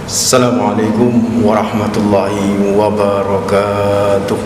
Assalamualaikum warahmatullahi wabarakatuh.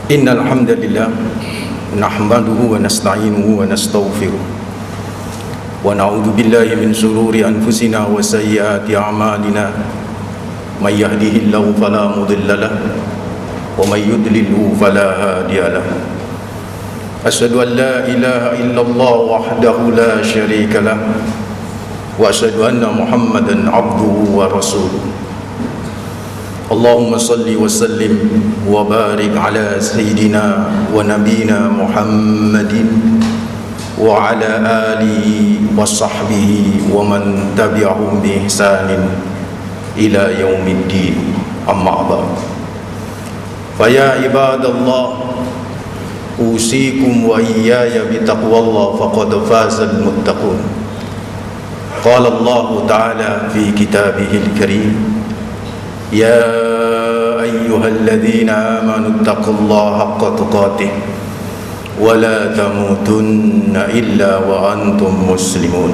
Innal hamdalillah nahmaduhu wa nasta'inuhu wa nastaghfiruh wa na'udzu billahi min shururi anfusina wa sayyiati a'malina may yahdihillahu fala mudilla lahu wa may yudlilhu fala hadiya lahu. Asyhadu an la ilaha illallah wahdahu la syarika lahu wa asyhadu anna Muhammadan abduhu wa rasuluh. Allahumma salli wa sallim wa barik ala sayyidina wa nabina Muhammadin wa ala alihi wa sahbihi wa man tabi'ahum bi ihsanin ila yaumiddin. Amma ba'd. Fa ya ibadallah, usikum wa iyaya bi taqwallah faqad fazal muttaqun. Qala Allah ta'ala fi kitabihil karim: Ya ayyuhalladzina amanu taqullaha haqqa tuqatih wa la tamutunna illa wa antum muslimun.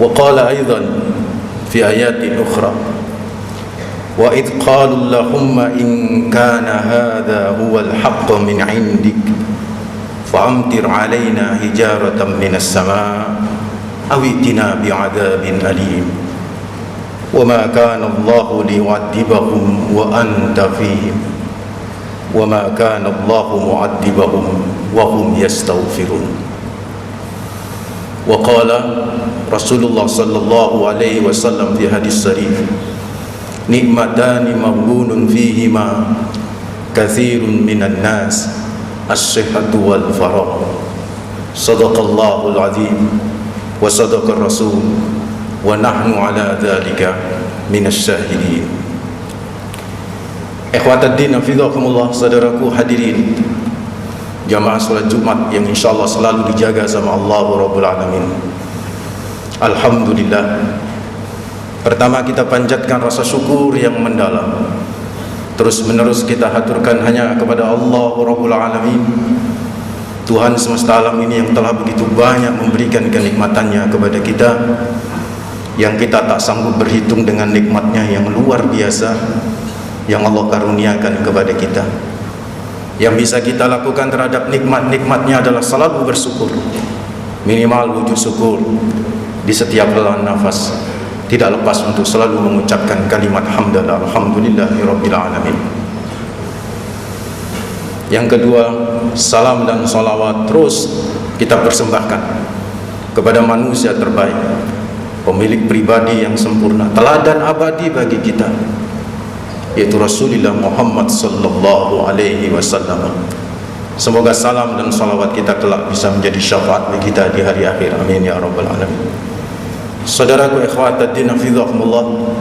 Wa qala aidan fi ayatin ukhra: Wa idh qalu Allahumma in kana hadha huwa al-haqq min 'indik fa'amtir 'alaina hijaratan minas sama' aw itina bi'adzabin alim. وَمَا كَانَ اللَّهُ لِيُعَذِّبَهُمْ وَأَنْتَ فِيهِمْ وَمَا كَانَ اللَّهُ مُعَذِّبَهُمْ وَهُمْ يَسْتَغْفِرُونَ. وقال رسول الله صلى الله عليه وسلم في حديث شريف: نعمتان مغبون فيهما كثير من الناس الصحة والفراغ. صدق الله العظيم وصدق الرسول wa nahnu ala dzalika minasyahidin. Ikhwataddin hafizakumullah, saudaraku hadirin jamaah salat Jumat yang insyaallah selalu dijaga sama Allah Rabbul Alamin. Alhamdulillah, pertama kita panjatkan rasa syukur yang mendalam, terus menerus kita haturkan hanya kepada Allah Rabbul Alamin, Tuhan semesta alam ini yang telah begitu banyak memberikan kenikmatannya kepada kita, yang kita tak sanggup berhitung dengan nikmatnya yang luar biasa yang Allah karuniakan kepada kita. Yang bisa kita lakukan terhadap nikmat-nikmatnya adalah selalu bersyukur, minimal wujud syukur di setiap helaan nafas, tidak lepas untuk selalu mengucapkan kalimat hamdalah alhamdulillahirabbil alamin. Yang kedua, salam dan salawat terus kita persembahkan kepada manusia terbaik, pemilik pribadi yang sempurna, teladan abadi bagi kita, yaitu Rasulullah Muhammad sallallahu alaihi wasallam. Semoga salam dan salawat kita kelak bisa menjadi syafaat bagi kita di hari akhir. Amin ya rabbal alamin. Saudaraku ikhwataddin hafizakumullah,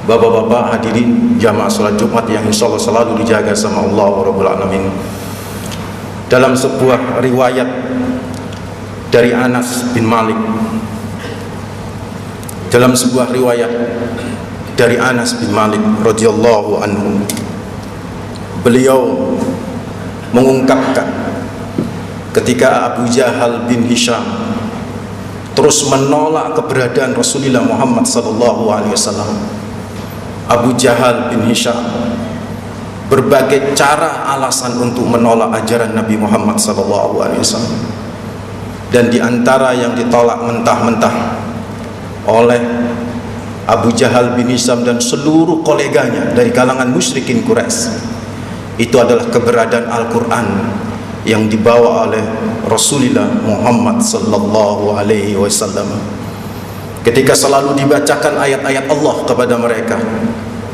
bapak-bapak hadirin jamaah salat Jumat yang insyaallah selalu dijaga sama Allah rabbul alamin. Dalam sebuah riwayat dari Anas bin Malik, dalam sebuah riwayat dari Anas bin Malik radhiyallahu anhu, beliau mengungkapkan ketika Abu Jahal bin Hisham terus menolak keberadaan Rasulullah Muhammad sallallahu alaihi wasallam. Abu Jahal bin Hisham berbagai cara alasan untuk menolak ajaran Nabi Muhammad sallallahu alaihi wasallam, dan di antara yang ditolak mentah-mentah oleh Abu Jahal bin Hisham dan seluruh koleganya dari kalangan musyrikin Quraisy itu adalah keberadaan Al-Quran yang dibawa oleh Rasulullah Muhammad sallallahu alaihi wasallam. Ketika selalu dibacakan ayat-ayat Allah kepada mereka,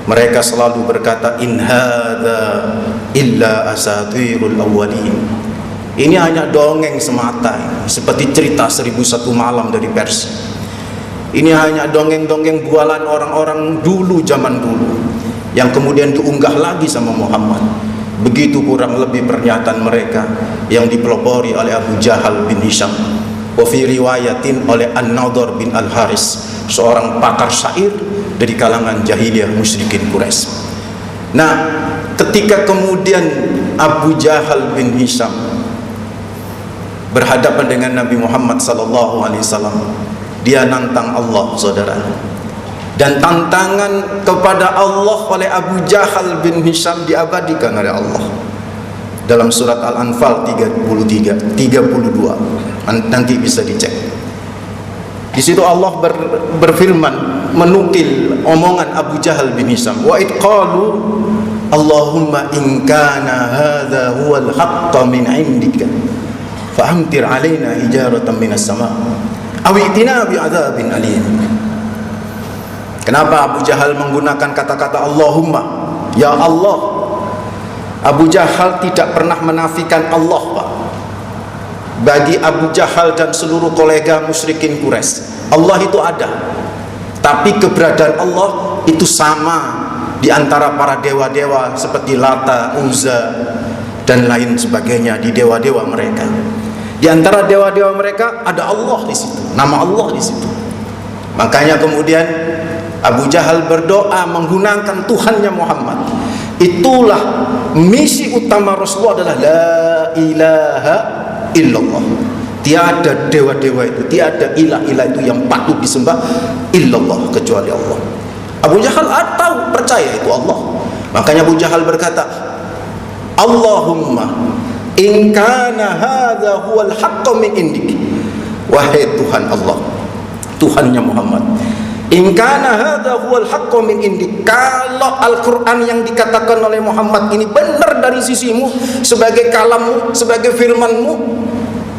mereka selalu berkata, in hadza illa asatirul awwalin. Ini hanya dongeng semata, seperti cerita 1001 malam dari Persia. Ini hanya dongeng-dongeng bualan orang-orang dulu, zaman dulu, yang kemudian diunggah lagi sama Muhammad. Begitu kurang lebih pernyataan mereka yang dipelopori oleh Abu Jahal bin Hisham. Wa fi riwayatin oleh An-Nadhr bin Al-Haris, seorang pakar syair dari kalangan jahiliyah musyrikin Quraisy. Nah, ketika kemudian Abu Jahal bin Hisham berhadapan dengan Nabi Muhammad sallallahu alaihi wasallam, dia nantang Allah, saudara. Dan tantangan kepada Allah oleh Abu Jahal bin Hisham diabadikan oleh Allah dalam surat Al-Anfal 32. Nanti bisa dicek. Di situ Allah berfirman, menukil omongan Abu Jahal bin Hisham, wa id qalu Allahumma in kana hadza huwal haqqa min indika fa'amtir alaina hijaratan minas sama' aw i'tina bi'adzabin alim. Kenapa Abu Jahal menggunakan kata-kata Allahumma, ya Allah? Abu Jahal tidak pernah menafikan Allah, Pak. Bagi Abu Jahal dan seluruh kolega musyrikin Quraisy, Allah itu ada. Tapi keberadaan Allah itu sama di antara para dewa-dewa seperti Lata, Uzza dan lain sebagainya, di dewa-dewa mereka. Di antara dewa-dewa mereka ada Allah di situ, nama Allah di situ. Makanya kemudian Abu Jahal berdoa menggunakan Tuhannya Muhammad. Itulah misi utama Rasulullah, adalah la ilaha illallah. Tiada dewa-dewa itu, tiada ilah-ilah itu yang patut disembah illallah, kecuali Allah. Abu Jahal tahu, percaya itu Allah. Makanya Abu Jahal berkata, Allahumma in kana hadza huwal haqqu min indik. Wahai Tuhan Allah, Tuhannya Muhammad, in kana hadza huwal haqqu min indik, kalau Al-Qur'an yang dikatakan oleh Muhammad ini benar dari sisimu, sebagai kalammu, sebagai firmanmu,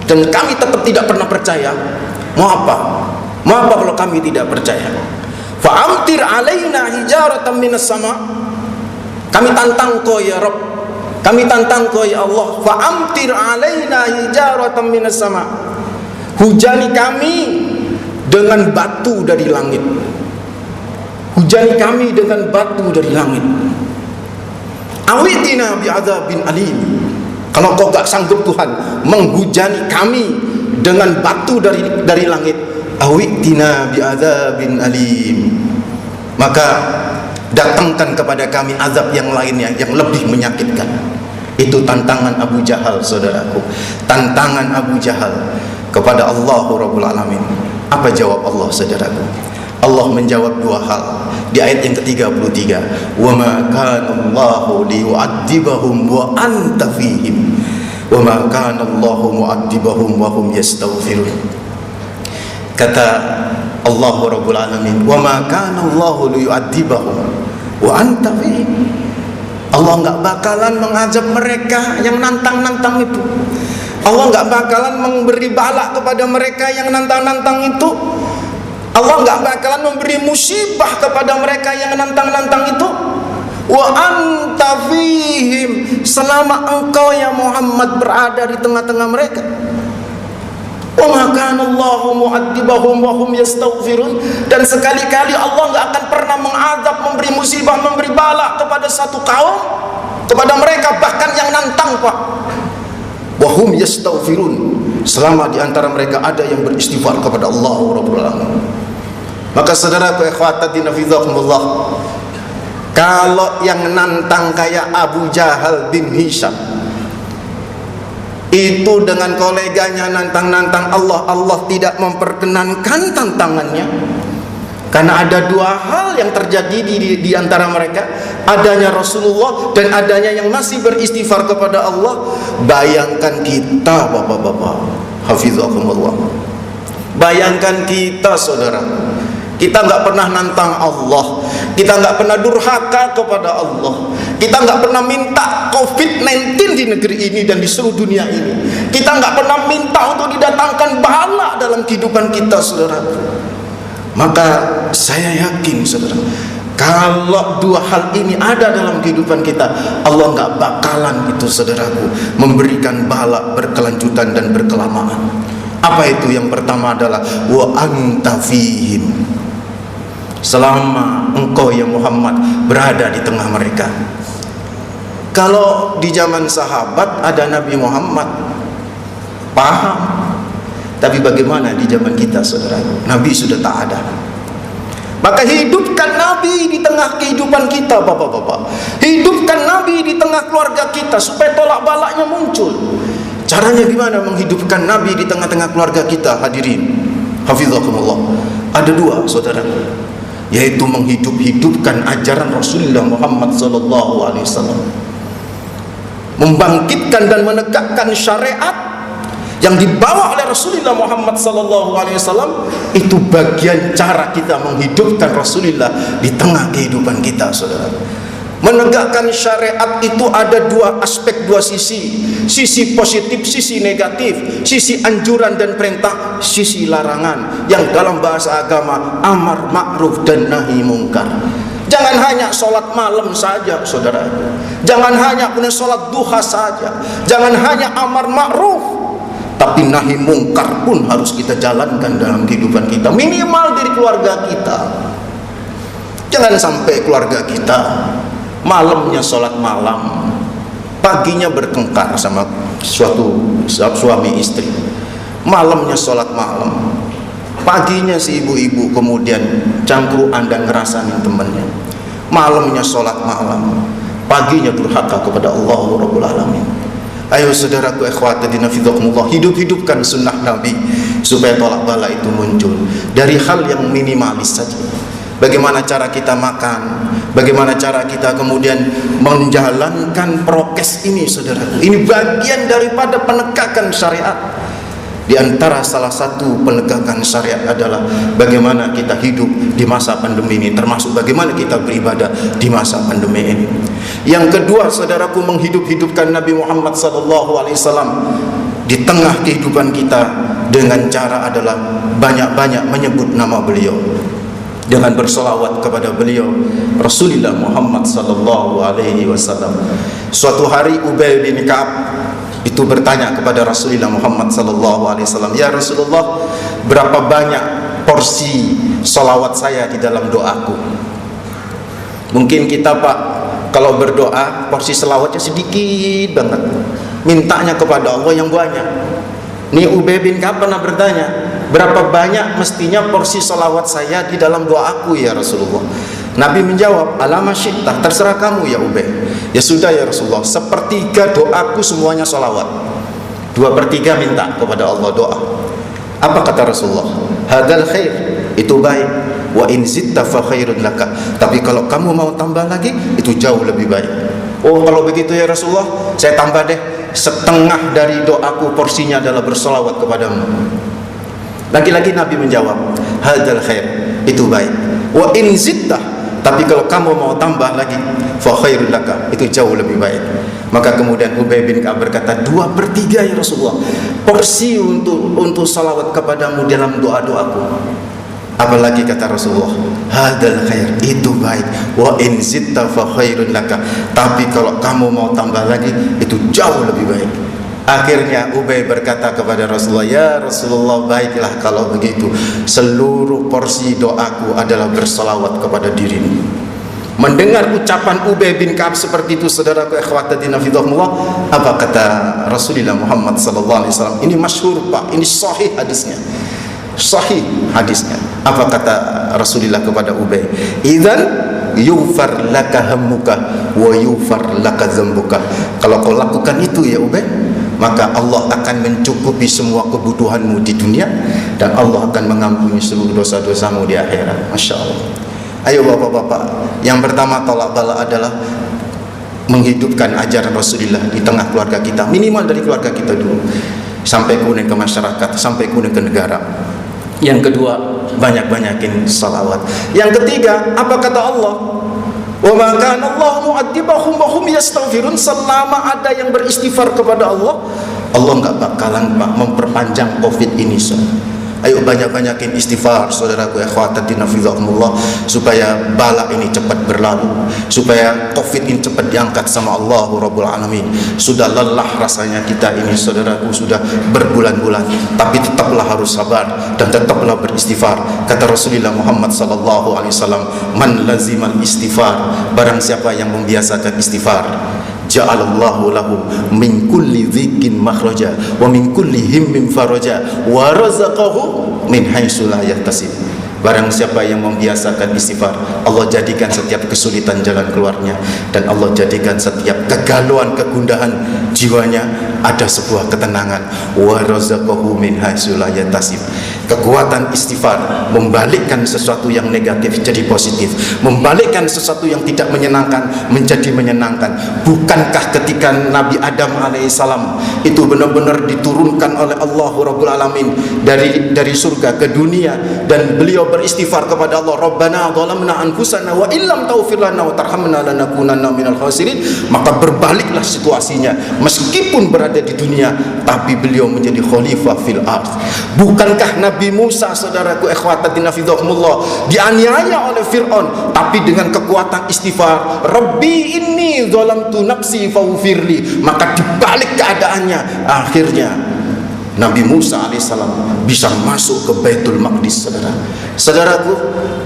dan kami tetap tidak pernah percaya, mau apa? Mau apa kalau kami tidak percaya? Fa'amtir alaina hijaratan minas sama'. Kami tantang kau ya Rabb, kami tantang kau ya Allah. Fa'amtir alaina hijaratan minas sama'. Hujani kami dengan batu dari langit. Hujani kami dengan batu dari langit. Awitina bi'adzabin alim. Kalau kau gak sanggup Tuhan menghujani kami dengan batu dari langit, awitina bi'adzabin alim, maka datangkan kepada kami azab yang lainnya yang lebih menyakitkan. Itu tantangan Abu Jahal, saudaraku. Tantangan Abu Jahal kepada Allah Rabbul Alamin. Apa jawab Allah, saudaraku? Allah menjawab dua hal di ayat yang ke-33. Wa ma kana Allahu liyu'adzibahum wa anta fihim wa ma kana Allahu mu'adzibahum wa hum yastaghfirun. Kata Allah Rabbul Alamin, wa ma kana Allahu liyu'adzibahum wa anta fihim. Allah enggak bakalan mengazab mereka yang nantang-nantang itu. Allah enggak bakalan memberi bala kepada mereka yang nantang-nantang itu. Allah enggak bakalan memberi musibah kepada mereka yang nantang-nantang itu. Wa anta fihim, selama engkau ya Muhammad berada di tengah-tengah mereka. Wa ma kana Allahu mu'adzibahum wa hum yastaghfirun. Dan sekali-kali Allah enggak akan pernah mengazab, memberi musibah, memberi bala kepada satu kaum, kepada mereka bahkan yang nantang, Pak. Wa hum yastaghfirun, selama di antara mereka ada yang beristighfar kepada Allah Rabbul Alamin. Maka saudaraku ikhwatadina fizakumullah, kalau yang nantang kayak Abu Jahal bin Hisham itu dengan koleganya nantang-nantang Allah, Allah tidak memperkenankan tantangannya. Karena ada dua hal yang terjadi di antara mereka, adanya Rasulullah dan adanya yang masih beristighfar kepada Allah. Bayangkan kita bapak-bapak, hafizakumullah, bayangkan kita saudara, kita nggak pernah nantang Allah, kita nggak pernah durhaka kepada Allah, kita nggak pernah minta COVID-19 di negeri ini dan di seluruh dunia ini, kita nggak pernah minta untuk didatangkan bala dalam kehidupan kita, saudara. Maka saya yakin, saudara, kalau dua hal ini ada dalam kehidupan kita, Allah nggak bakalan itu, saudaraku, memberikan bala berkelanjutan dan berkelamaan. Apa itu? Yang pertama adalah wa anta fihim, selama engkau ya Muhammad berada di tengah mereka. Kalau di zaman sahabat ada Nabi Muhammad, paham. Tapi bagaimana di zaman kita, saudara? Nabi sudah tak ada. Maka hidupkan Nabi di tengah kehidupan kita, bapak-bapak. Hidupkan Nabi di tengah keluarga kita supaya tolak balaknya muncul. Caranya gimana menghidupkan Nabi di tengah-tengah keluarga kita, hadirin hafizakumullah? Ada dua, saudara. yaitu menghidup-hidupkan ajaran Rasulullah Muhammad SAW, membangkitkan dan menegakkan syariat yang dibawa oleh Rasulullah Muhammad SAW. Itu bagian cara kita menghidupkan Rasulullah di tengah kehidupan kita, saudara. Menegakkan syariat itu ada dua aspek, dua sisi positif, sisi negatif, sisi anjuran dan perintah, sisi larangan, yang dalam bahasa agama amar ma'ruf dan nahi mungkar. Jangan hanya sholat malam saja, saudara. Jangan hanya punya sholat duha saja. Jangan hanya amar ma'ruf, tapi nahi mungkar pun harus kita jalankan dalam kehidupan kita, minimal dari keluarga kita. Jangan sampai keluarga kita malamnya sholat malam, paginya bertengkar sama suami istri. Malamnya sholat malam, paginya si ibu-ibu kemudian cangkruan dan ngerasain temannya. Malamnya sholat malam, paginya durhaka kepada Allah Rabbul Alamin. Ayo saudaraku ikhwatadina fidhakumullah, hidup-hidupkan sunnah Nabi supaya tolak bala itu muncul dari hal yang minimalis saja. Bagaimana cara kita makan, bagaimana cara kita kemudian menjalankan prokes ini, saudara. Ini bagian daripada penegakan syariat. Di antara salah satu penegakan syariat adalah bagaimana kita hidup di masa pandemi ini, termasuk bagaimana kita beribadah di masa pandemi ini. Yang kedua, saudaraku, menghidup-hidupkan Nabi Muhammad SAW di tengah kehidupan kita dengan cara adalah banyak-banyak menyebut nama beliau, dengan bersolawat kepada beliau Rasulullah Muhammad SAW. Suatu hari Ubay bin Ka'ab itu bertanya kepada Rasulullah Muhammad SAW, ya Rasulullah, berapa banyak porsi solawat saya di dalam doaku? Mungkin kita, Pak, kalau berdoa porsi selawatnya sedikit banget, mintanya kepada Allah yang banyak. Ini Ubay bin Ka'ab pernah bertanya, berapa banyak mestinya porsi salawat saya di dalam doaku ya Rasulullah? Nabi menjawab, alama syi'tah, terserah kamu ya Ubay. Ya sudah ya Rasulullah, sepertiga doaku semuanya salawat, 2/3 minta kepada Allah doa. Apa kata Rasulullah? Hadal khair, itu baik. Wa in zitta fa khairun laka, tapi kalau kamu mau tambah lagi itu jauh lebih baik. Oh kalau begitu ya Rasulullah, saya tambah deh, setengah dari doaku porsinya adalah bersolawat kepadamu. Lagi-lagi Nabi menjawab, hadal khair, itu baik. Wa in zittah, tapi kalau kamu mau tambah lagi, fa khairul laka, itu jauh lebih baik. Maka kemudian Ubay bin Ka'ab berkata, 2/3 ya Rasulullah, porsi untuk salawat kepadamu dalam doa-doaku. Apalagi kata Rasulullah, hadal khair, itu baik. Wa in zitta fa khairun laka, tapi kalau kamu mau tambah lagi itu jauh lebih baik. Akhirnya Ubay berkata kepada Rasulullah, ya Rasulullah, baiklah kalau begitu, seluruh porsi doaku adalah bersalawat kepada dirimu. Mendengar ucapan Ubay bin Ka'ab seperti itu, saudaraku ikhwatadina fidhakumullah, apa kata Rasulullah Muhammad SAW? Ini masyhur, Pak, ini sahih hadisnya. Sahih hadisnya. Apa kata Rasulullah kepada Ubay? Idzan yufar laka hammuka wa yufar laka dzambuka. Kalau kau lakukan itu ya Ubay, maka Allah akan mencukupi semua kebutuhanmu di dunia dan Allah akan mengampuni seluruh dosa-dosamu di akhirat. Masya Allah. Ayo bapak-bapak, yang pertama tolak bala adalah menghidupkan ajaran Rasulullah di tengah keluarga kita, minimal dari keluarga kita dulu, sampai kemudian ke masyarakat, sampai kemudian ke negara. Yang kedua, banyak-banyakin salawat. Yang ketiga, apa kata Allah? Wa ma kana Allah mu'adzibahum wa hum yastaghfirun. Selama ada yang beristighfar kepada Allah, Allah enggak bakalan memperpanjang Covid ini. Ayo banyak-banyakin istighfar, saudaraku ikhwatatina fidhakumullah, supaya bala ini cepat berlalu, supaya Covid ini cepat diangkat sama Allah Rabbul Alamin. Sudah lelah rasanya kita ini, saudaraku, sudah berbulan-bulan, tapi tetaplah harus sabar dan tetaplah beristighfar. Kata Rasulullah Muhammad SAW, man lazimal istighfar, barang siapa yang membiasakan istighfar, ja'alallahu lahu min kulli dhikin makhraja wa min kulli himmin faraja wa razaqahu min haitsu la yahtasib. Barang siapa yang membiasakan istighfar, Allah jadikan setiap kesulitan jalan keluarnya, dan Allah jadikan setiap kegalauan, kegundahan jiwanya ada sebuah ketenangan. Wa razaqahu min haitsu la yahtasib. Kekuatan istighfar membalikkan sesuatu yang negatif jadi positif, membalikkan sesuatu yang tidak menyenangkan menjadi menyenangkan. Bukankah ketika Nabi Adam alaihissalam itu benar-benar diturunkan oleh Allah Rabbul Alamin dari surga ke dunia, dan beliau beristighfar kepada Allah, Rabbana zalamna anfusana wa illam taghfir lana wa tarhamna lanakunanna minal khasirin. Maka berbaliklah situasinya, meskipun berada di dunia tapi beliau menjadi khalifah fil ardh. Bukankah Nabi Musa, saudaraku ikhwatatina fidhakumullah, dianiaya oleh Fir'aun, tapi dengan kekuatan istighfar, Rabbi inni zalamtu nafsi faghfirli, maka dibalik keadaannya, akhirnya Nabi Musa alaihissalam bisa masuk ke Baitul Maqdis. Saudaraku,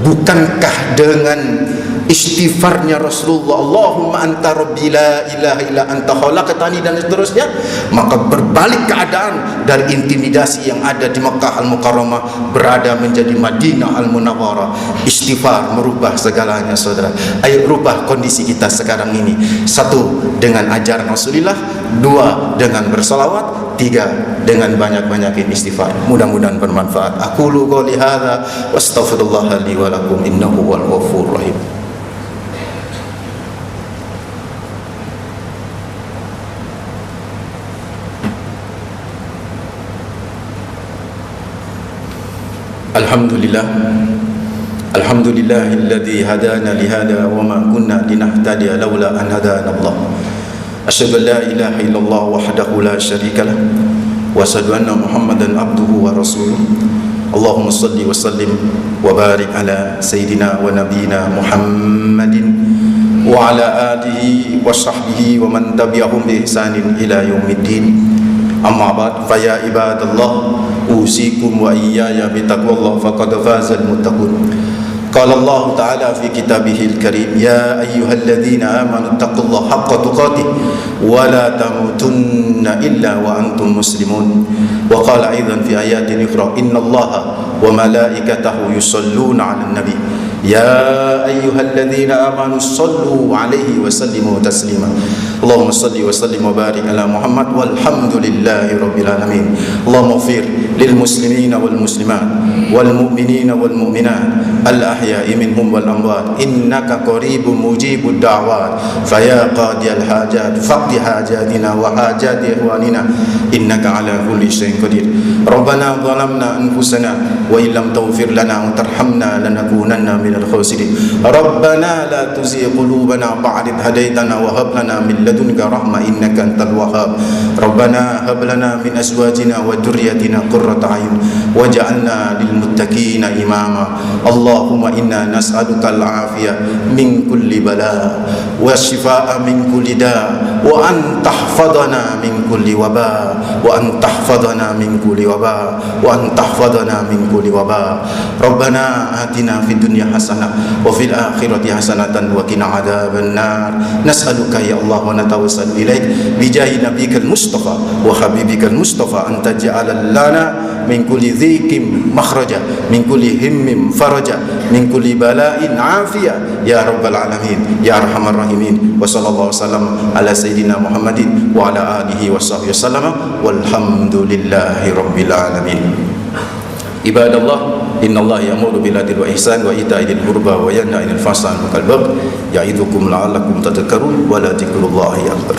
bukankah dengan istighfarnya Rasulullah, Allahumma anta rabbi la ilaha illa anta khalaqtani, dan seterusnya, maka berbalik keadaan dari intimidasi yang ada di Makkah Al-Mukarramah berada menjadi Madinah Al-Munawwarah. Istighfar merubah segalanya, saudara. Ayo rubah kondisi kita sekarang ini. Satu, dengan ajaran Rasulullah. Dua, dengan bersalawat. Tiga, dengan banyak-banyakin istighfar. Mudah-mudahan bermanfaat. Aqulu qouli hadza wastaghfirullah li wa lakum innahu huwal ghafurur rahim. Alhamdulillah, alhamdulillahilladzi hadana lihada wa ma kunna linahtadiya laula an hadana Allah. Asyhadu an la ilaha illallah wahdahu la syarika lah wa asyhadu anna Muhammadan abduhu wa rasuluh. Allahumma salli wa sallim wa barik ala sayyidina wa nabiyina Muhammadin wa ala alihi wa sahbihi wa man tabi'ahum bi ihsanin ila yaumiddin. Amma ba'd, fa ya ibadallah, usikum wa iyaya bitaqwallah faqad fazal muttaqun. Qala Allah Ta'ala fi kitabihil karim, ya ayyuhalladzina amanu taqullaha haqqa tuqatih wa la tamutunna illa wa antum muslimun. Wa qala aidan fi ayatin ukhra, innallaha wa malaikatahu yusalluna 'alan nabi ya ayyuhalladzina amanu sallu 'alaihi wa sallimu taslima. Allahumma salli wa sallim wa barik ala Muhammad walhamdulillahi rabbil alamin. Allahumma ighfir lil muslimina wal muslimat wal mu'minina wal mu'minat al ahya'i minhum wal amwat innaka qaribun mujibud da'wat faya qadiyal hajat faqdi hajatina wa hajati ikhwanina innaka ala kulli syai'in qadir. Rabbana zalamna anfusana wa illam taghfir lana wa tarhamna lanakunanna minal khasirin. Rabbana la tuzigh qulubana ba'da idh hadaitana wa hab lana min ladunka rahmah innaka antal wahhab. Rabbana hab lana min azwajina wa dhurriyyatina qurrata a'yun waj'alna lil muttaqina imama. Allahumma inna nas'aluka al-afiyah min kulli bala wa shifaa'a min kulli da wa an tahfadhana min kulli waba wa an tahfadhana min kulli waba wa an tahfadhana min kulli waba. Rabbana atina fid dunya hasanah wa fil akhirati hasanatan wa qina adzabannar. Nas'aluka ya Allah wa natawassalu ilaik bi jahi nabiyikal mustafa wa habibikal mustafa an taj'ala lana min kulli dhikim makhraja min kulli himmin faraja min kulli bala'in afiyah ya rabbal alamin ya arhamar rahimin. Wa sallallahu wasallam ala sayyidina Muhammadin wa ala alihi wa sahbihi wasallam walhamdulillahi rabbil alamin. Ibadallah, innallaha ya'muru bil adli wa ihsan wa ita'i dzil qurba wa yanha 'anil fahsya'i wal munkari wal baghi ya'idzukum la'allakum tadhakkarun wa la dzikrullahi akbar.